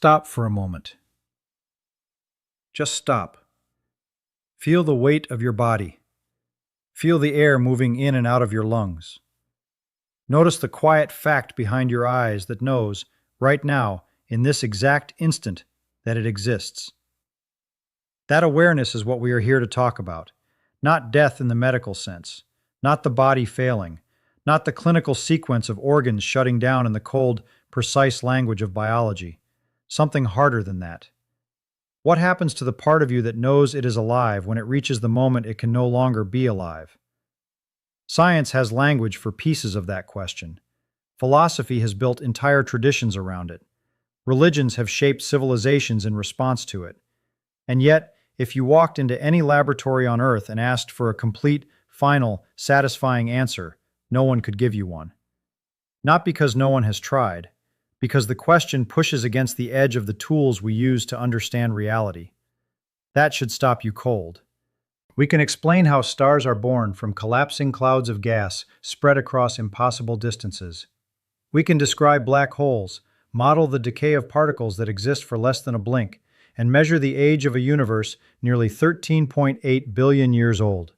stop for a moment. Just stop. Feel the weight of your body. Feel the air moving in and out of your lungs. Notice the quiet fact behind your eyes that knows, right now, in this exact instant, that it exists. That awareness is what we are here to talk about. Not death in the medical sense, not the body failing, not the clinical sequence of organs shutting down in the cold, precise language of biology. Something harder than that. What happens to the part of you that knows it is alive when it reaches the moment it can no longer be alive? Science has language for pieces of that question. Philosophy has built entire traditions around it. Religions have shaped civilizations in response to it. And yet, if you walked into any laboratory on Earth and asked for a complete, final, satisfying answer, no one could give you one. Not because no one has tried, because the question pushes against the edge of the tools we use to understand reality. That should stop you cold. We can explain how stars are born from collapsing clouds of gas spread across impossible distances. We can describe black holes, model the decay of particles that exist for less than a blink, and measure the age of a universe nearly 13.8 billion years old.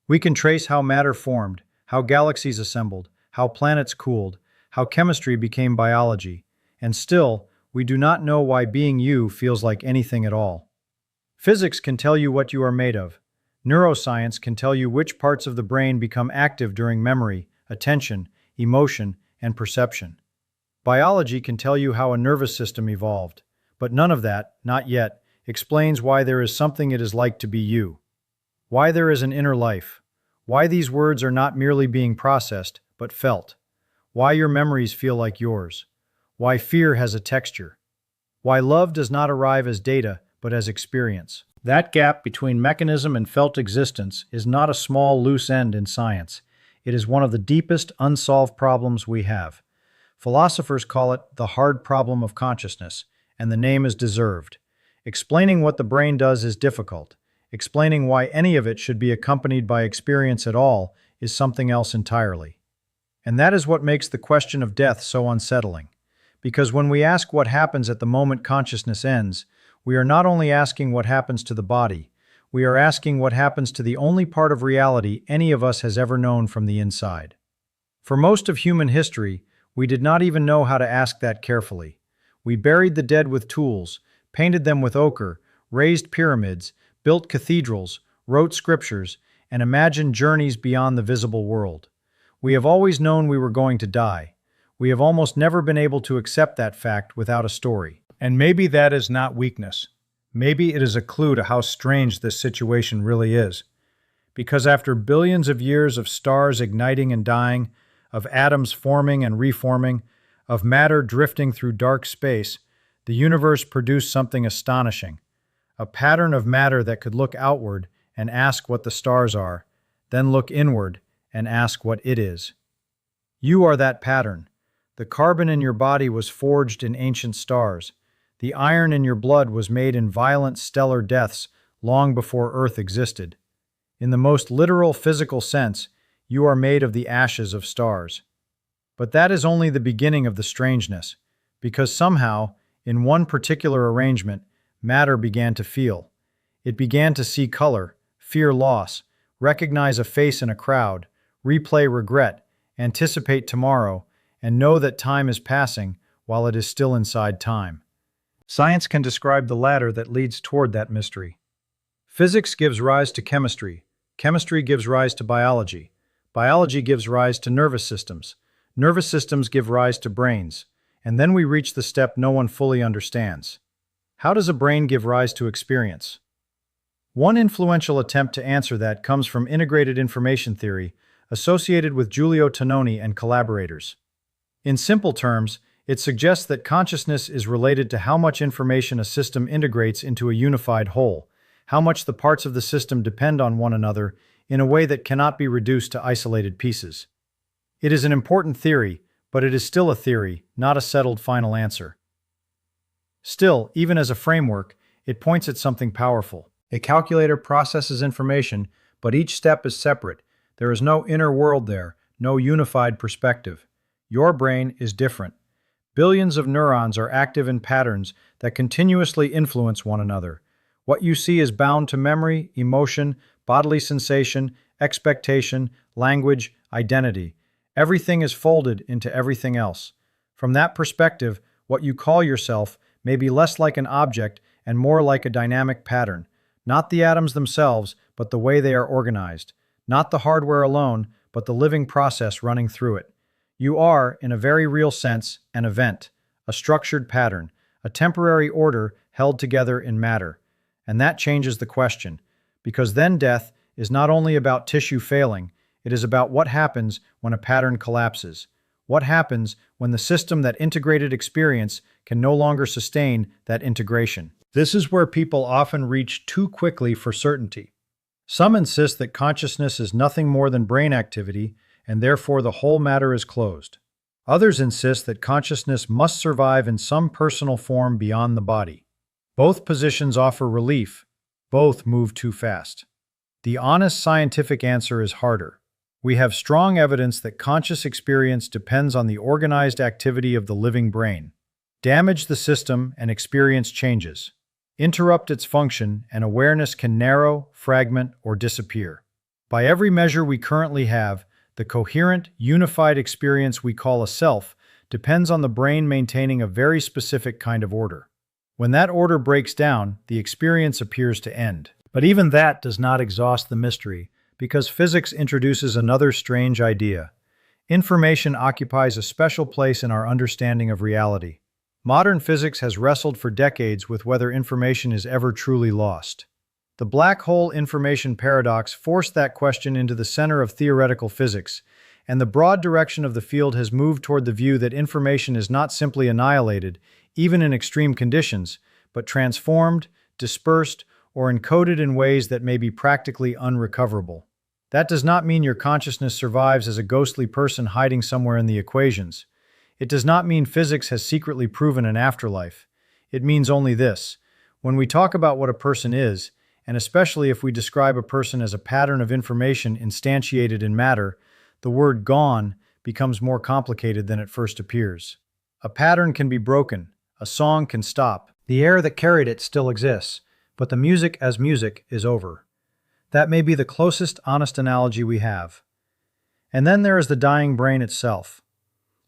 We can trace how matter formed, how galaxies assembled, how planets cooled, how chemistry became biology, and still, we do not know why being you feels like anything at all. Physics can tell you what you are made of. Neuroscience can tell you which parts of the brain become active during memory, attention, emotion, and perception. Biology can tell you how a nervous system evolved, but none of that, not yet, explains why there is something it is like to be you. Why there is an inner life. Why these words are not merely being processed, but felt. Why your memories feel like yours. Why fear has a texture. Why love does not arrive as data, but as experience. That gap between mechanism and felt existence is not a small loose end in science. It is one of the deepest unsolved problems we have. Philosophers call it the hard problem of consciousness, and the name is deserved. Explaining what the brain does is difficult. Explaining why any of it should be accompanied by experience at all is something else entirely. And that is what makes the question of death so unsettling. Because when we ask what happens at the moment consciousness ends, we are not only asking what happens to the body, we are asking what happens to the only part of reality any of us has ever known from the inside. For most of human history, we did not even know how to ask that carefully. We buried the dead with tools, painted them with ochre, raised pyramids, built cathedrals, wrote scriptures, and imagined journeys beyond the visible world. We have always known we were going to die. We have almost never been able to accept that fact without a story. And maybe that is not weakness. Maybe it is a clue to how strange this situation really is. Because after billions of years of stars igniting and dying, of atoms forming and reforming, of matter drifting through dark space, the universe produced something astonishing. A pattern of matter that could look outward and ask what the stars are, then look inward and ask what it is. You are that pattern. The carbon in your body was forged in ancient stars. The iron in your blood was made in violent stellar deaths long before Earth existed. In the most literal physical sense, you are made of the ashes of stars. But that is only the beginning of the strangeness, because somehow, in one particular arrangement, matter began to feel. It began to see color, fear loss, recognize a face in a crowd, replay regret, anticipate tomorrow, and know that time is passing while it is still inside time. Science can describe the ladder that leads toward that mystery. Physics gives rise to chemistry. Chemistry gives rise to biology. Biology gives rise to nervous systems. Nervous systems give rise to brains. And then we reach the step no one fully understands. How does a brain give rise to experience? One influential attempt to answer that comes from integrated information theory, associated with Giulio Tononi and collaborators. In simple terms, it suggests that consciousness is related to how much information a system integrates into a unified whole, how much the parts of the system depend on one another in a way that cannot be reduced to isolated pieces. It is an important theory, but it is still a theory, not a settled final answer. Still, even as a framework, it points at something powerful. A calculator processes information, but each step is separate. There is no inner world there, no unified perspective. Your brain is different. Billions of neurons are active in patterns that continuously influence one another. What you see is bound to memory, emotion, bodily sensation, expectation, language, identity. Everything is folded into everything else. From that perspective, what you call yourself may be less like an object and more like a dynamic pattern. Not the atoms themselves, but the way they are organized. Not the hardware alone, but the living process running through it. You are, in a very real sense, an event, a structured pattern, a temporary order held together in matter. And that changes the question, because then death is not only about tissue failing, it is about what happens when a pattern collapses. What happens when the system that integrated experience can no longer sustain that integration? This is where people often reach too quickly for certainty. Some insist that consciousness is nothing more than brain activity, and therefore the whole matter is closed. Others insist that consciousness must survive in some personal form beyond the body. Both positions offer relief. Both move too fast. The honest scientific answer is harder. We have strong evidence that conscious experience depends on the organized activity of the living brain. Damage the system and experience changes. Interrupt its function and awareness can narrow, fragment, or disappear. By every measure we currently have, the coherent, unified experience we call a self depends on the brain maintaining a very specific kind of order. When that order breaks down, the experience appears to end. But even that does not exhaust the mystery, because physics introduces another strange idea. Information occupies a special place in our understanding of reality. Modern physics has wrestled for decades with whether information is ever truly lost. The black hole information paradox forced that question into the center of theoretical physics, and the broad direction of the field has moved toward the view that information is not simply annihilated, even in extreme conditions, but transformed, dispersed, or encoded in ways that may be practically unrecoverable. That does not mean your consciousness survives as a ghostly person hiding somewhere in the equations. It does not mean physics has secretly proven an afterlife. It means only this: when we talk about what a person is, and especially if we describe a person as a pattern of information instantiated in matter, the word gone becomes more complicated than it first appears. A pattern can be broken, a song can stop, the air that carried it still exists, but the music as music is over. That may be the closest honest analogy we have. And then there is the dying brain itself.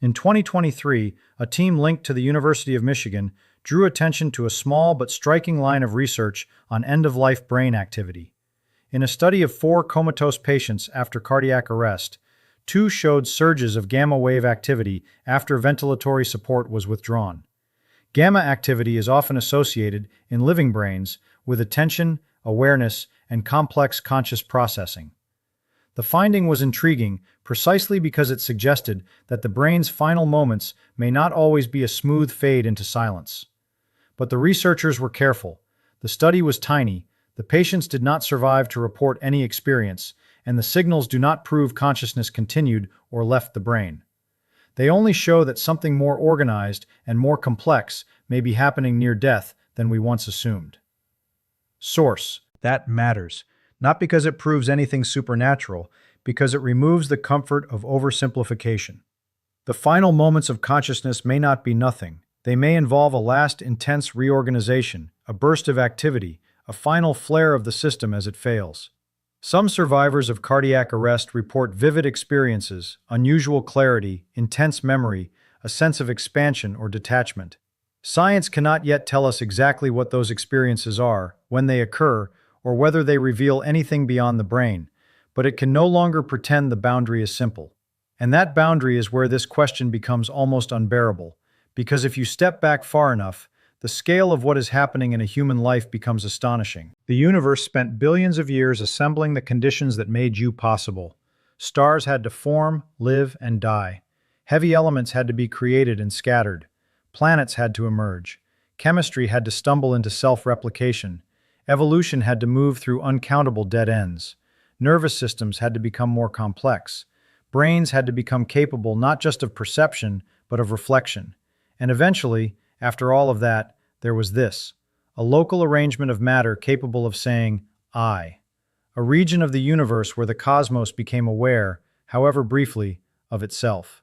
In 2023, a team linked to the University of Michigan drew attention to a small but striking line of research on end-of-life brain activity. In a study of 4 comatose patients after cardiac arrest, 2 showed surges of gamma-wave activity after ventilatory support was withdrawn. Gamma activity is often associated, in living brains, with attention, awareness, and complex conscious processing. The finding was intriguing precisely because it suggested that the brain's final moments may not always be a smooth fade into silence. But the researchers were careful. The study was tiny, the patients did not survive to report any experience, and the signals do not prove consciousness continued or left the brain. They only show that something more organized and more complex may be happening near death than we once assumed. Source. That matters. Not because it proves anything supernatural, because it removes the comfort of oversimplification. The final moments of consciousness may not be nothing. They may involve a last intense reorganization, a burst of activity, a final flare of the system as it fails. Some survivors of cardiac arrest report vivid experiences, unusual clarity, intense memory, a sense of expansion or detachment. Science cannot yet tell us exactly what those experiences are, when they occur, or whether they reveal anything beyond the brain, but it can no longer pretend the boundary is simple. And that boundary is where this question becomes almost unbearable, because if you step back far enough, the scale of what is happening in a human life becomes astonishing. The universe spent billions of years assembling the conditions that made you possible. Stars had to form, live, and die. Heavy elements had to be created and scattered. Planets had to emerge. Chemistry had to stumble into self-replication. Evolution had to move through uncountable dead ends. Nervous systems had to become more complex. Brains had to become capable not just of perception, but of reflection. And eventually, after all of that, there was this: a local arrangement of matter capable of saying, I. A region of the universe where the cosmos became aware, however briefly, of itself.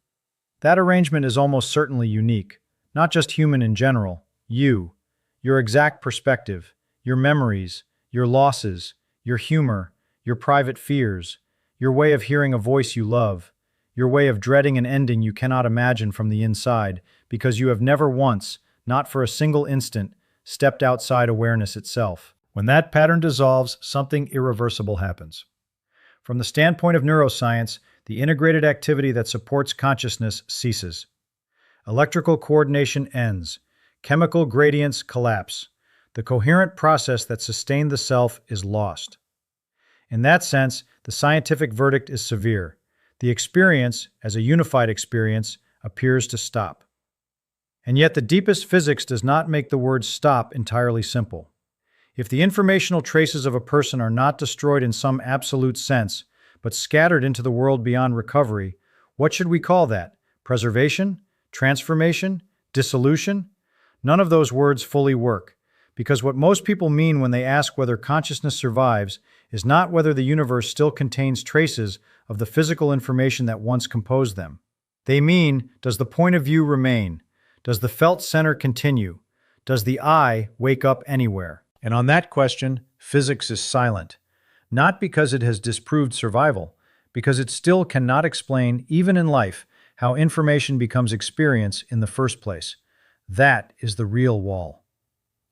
That arrangement is almost certainly unique. not just human in general, you, your exact perspective, your memories, your losses, your humor, your private fears, your way of hearing a voice you love, your way of dreading an ending you cannot imagine from the inside because you have never once, not for a single instant, stepped outside awareness itself. When that pattern dissolves, something irreversible happens. From the standpoint of neuroscience, the integrated activity that supports consciousness ceases. Electrical coordination ends. Chemical gradients collapse. The coherent process that sustained the self is lost. In that sense, the scientific verdict is severe. The experience, as a unified experience, appears to stop. And yet the deepest physics does not make the word stop entirely simple. If the informational traces of a person are not destroyed in some absolute sense, but scattered into the world beyond recovery, what should we call that? Preservation? Transformation? Dissolution? None of those words fully work, because what most people mean when they ask whether consciousness survives is not whether the universe still contains traces of the physical information that once composed them. They mean, does the point of view remain? Does the felt center continue? Does the I wake up anywhere? And on that question, physics is silent. Not because it has disproved survival, because it still cannot explain, even in life, how information becomes experience in the first place. That is the real wall.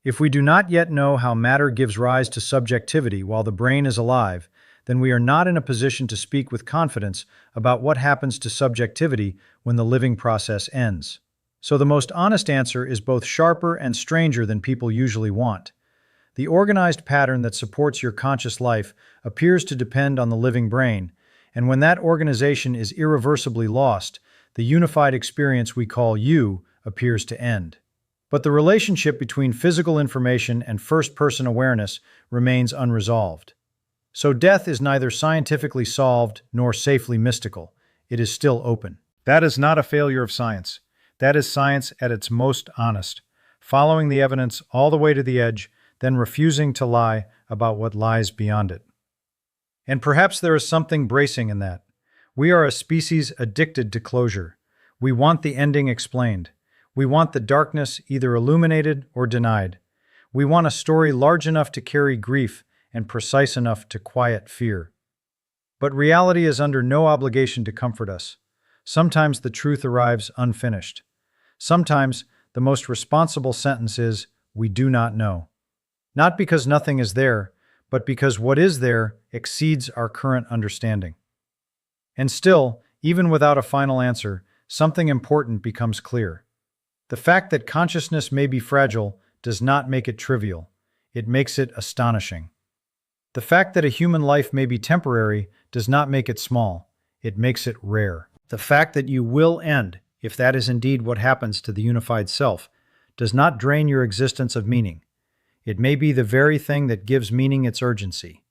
If we do not yet know how matter gives rise to subjectivity while the brain is alive, then we are not in a position to speak with confidence about what happens to subjectivity when the living process ends. So the most honest answer is both sharper and stranger than people usually want. The organized pattern that supports your conscious life appears to depend on the living brain, and when that organization is irreversibly lost, the unified experience we call you appears to end. But the relationship between physical information and first-person awareness remains unresolved. So death is neither scientifically solved nor safely mystical. It is still open. That is not a failure of science. That is science at its most honest, following the evidence all the way to the edge, then refusing to lie about what lies beyond it. And perhaps there is something bracing in that. We are a species addicted to closure. We want the ending explained. We want the darkness either illuminated or denied. We want a story large enough to carry grief and precise enough to quiet fear. But reality is under no obligation to comfort us. Sometimes the truth arrives unfinished. Sometimes the most responsible sentence is, "We do not know." Not because nothing is there, but because what is there exceeds our current understanding. And still, even without a final answer, something important becomes clear. The fact that consciousness may be fragile does not make it trivial. It makes it astonishing. The fact that a human life may be temporary does not make it small. It makes it rare. The fact that you will end, if that is indeed what happens to the unified self, does not drain your existence of meaning. It may be the very thing that gives meaning its urgency.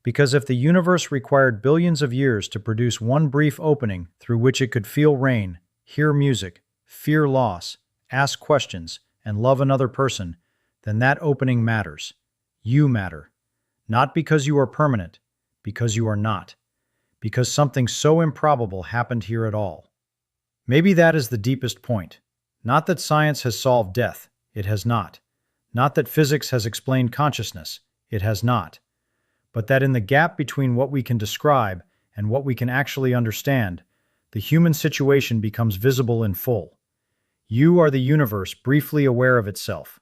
Because if the universe required billions of years to produce one brief opening through which it could feel rain, hear music, fear loss, ask questions, and love another person, then that opening matters. You matter. Not because you are permanent, because you are not. Because something so improbable happened here at all. Maybe that is the deepest point. Not that science has solved death. It has not. Not that physics has explained consciousness. It has not. But that in the gap between what we can describe and what we can actually understand, the human situation becomes visible in full. You are the universe briefly aware of itself.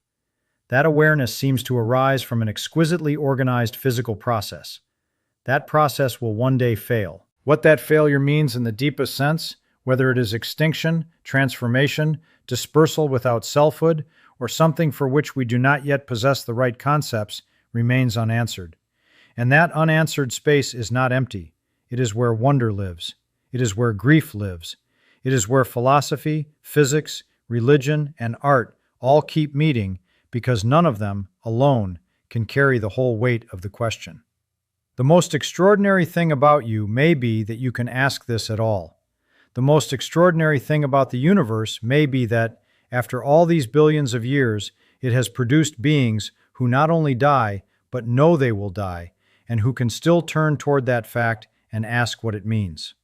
That awareness seems to arise from an exquisitely organized physical process. That process will one day fail. What that failure means in the deepest sense, whether it is extinction, transformation, dispersal without selfhood, or something for which we do not yet possess the right concepts, remains unanswered. And that unanswered space is not empty. It is where wonder lives. It is where grief lives. It is where philosophy, physics, religion, and art all keep meeting because none of them, alone, can carry the whole weight of the question. The most extraordinary thing about you may be that you can ask this at all. The most extraordinary thing about the universe may be that, after all these billions of years, it has produced beings who not only die, but know they will die, and who can still turn toward that fact and ask what it means.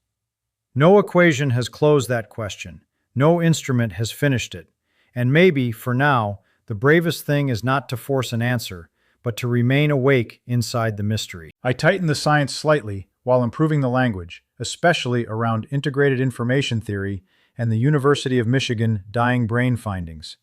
No equation has closed that question. No instrument has finished it. And maybe, for now, the bravest thing is not to force an answer, but to remain awake inside the mystery. I tightened the science slightly while improving the language, especially around integrated information theory and the University of Michigan dying brain findings.